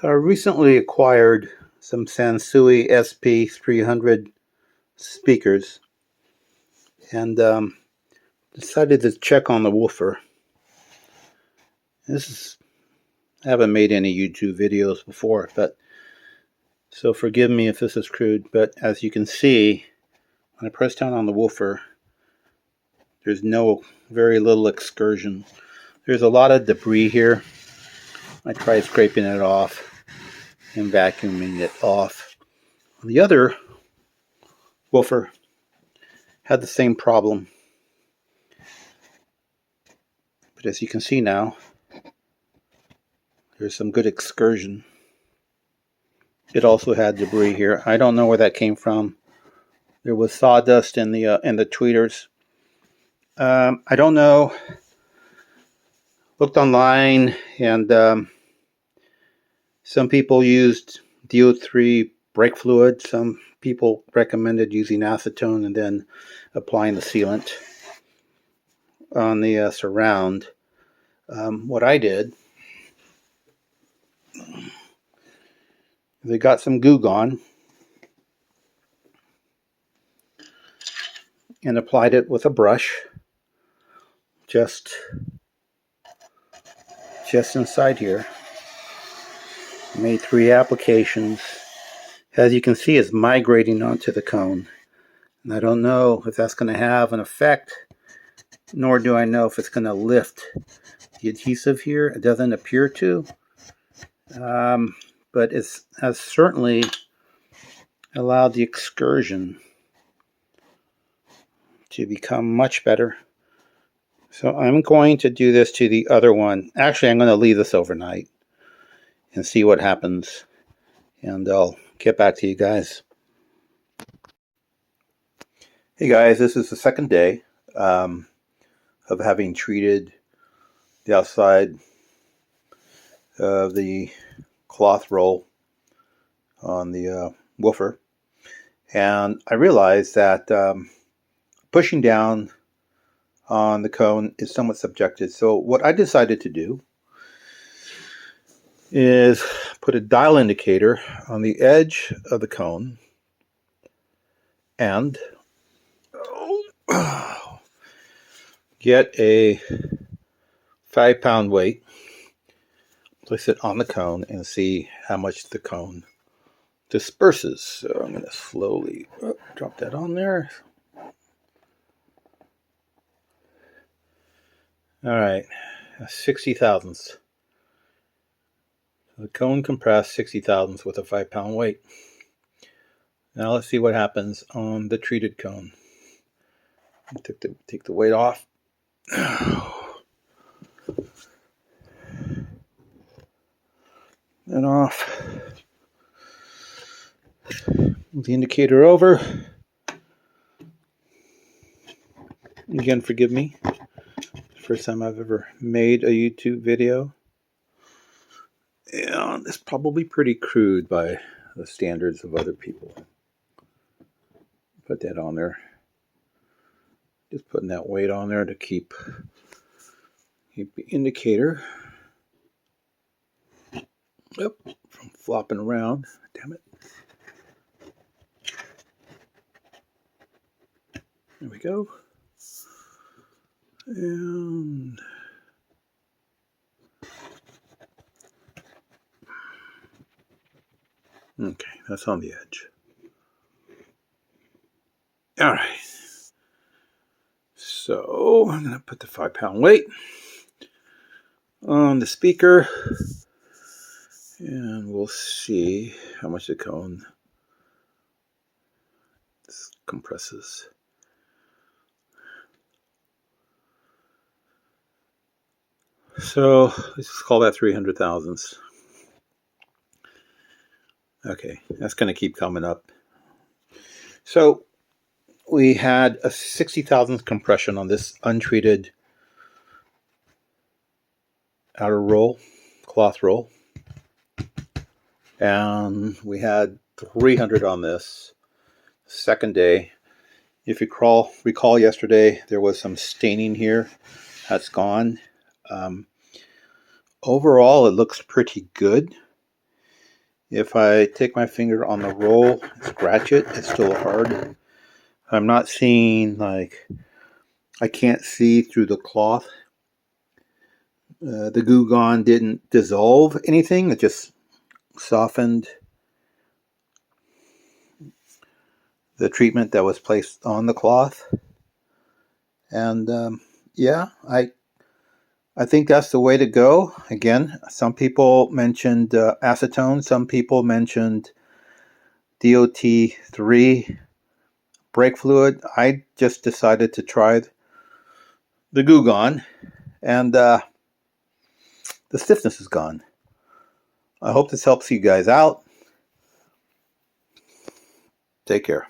So I recently acquired some Sansui SP-300 speakers and decided to check on the woofer. I haven't made any YouTube videos before, so forgive me if this is crude, but as you can see, when I press down on the woofer, there's very little excursion. There's a lot of debris here. I tried scraping it off and vacuuming it off. The other woofer had the same problem, but as you can see now, there's some good excursion. It also had debris here. I don't know where that came from. There was sawdust in the tweeters. I don't know. Looked online, and some people used DO3 brake fluid. Some people recommended using acetone and then applying the sealant on the surround. What I did, they got some Goo-Gone and applied it with a brush just inside here. Made 3 applications. As you can see, it's migrating onto the cone, and I don't know if that's going to have an effect, nor do I know if it's going to lift the adhesive here. It doesn't appear to, but it has certainly allowed the excursion to become much better. So I'm going to do this to the other one. Actually, I'm going to leave this overnight and see what happens, and I'll get back to you guys. Hey guys, this is the second day of having treated the outside of the cloth roll on the woofer, and I realized that pushing down on the cone is somewhat subjective. So what I decided to do is put a dial indicator on the edge of the cone and get a 5-pound weight, place it on the cone, and see how much the cone disperses. So I'm going to slowly drop that on there. All right, 60 thousandths. The cone compressed 60 thousandths with a 5-pound weight. Now let's see what happens on the treated cone. Take the weight off. And off. Move the indicator over. Again, forgive me. First time I've ever made a YouTube video. And it's probably pretty crude by the standards of other people. Put that on there. Just putting that weight on there to keep the indicator from flopping around. Damn it. There we go. And okay, that's on the edge. All right. So I'm going to put the 5-pound weight on the speaker, and we'll see how much the cone compresses. So let's just call that 300 thousandths. Okay, that's going to keep coming up. So we had a 60 thousandth compression on this untreated outer roll, cloth roll. And we had 300 on this second day. If you recall yesterday, there was some staining here. That's gone. Overall, it looks pretty good. If I take my finger on the roll and scratch it, it's still hard. I'm not seeing, like, I can't see through the cloth. The Goo-Gone didn't dissolve anything. It just softened the treatment that was placed on the cloth. And yeah, I think that's the way to go. Again, some people mentioned acetone. Some people mentioned DOT3 brake fluid. I just decided to try the Goo-Gone, and the stiffness is gone. I hope this helps you guys out. Take care.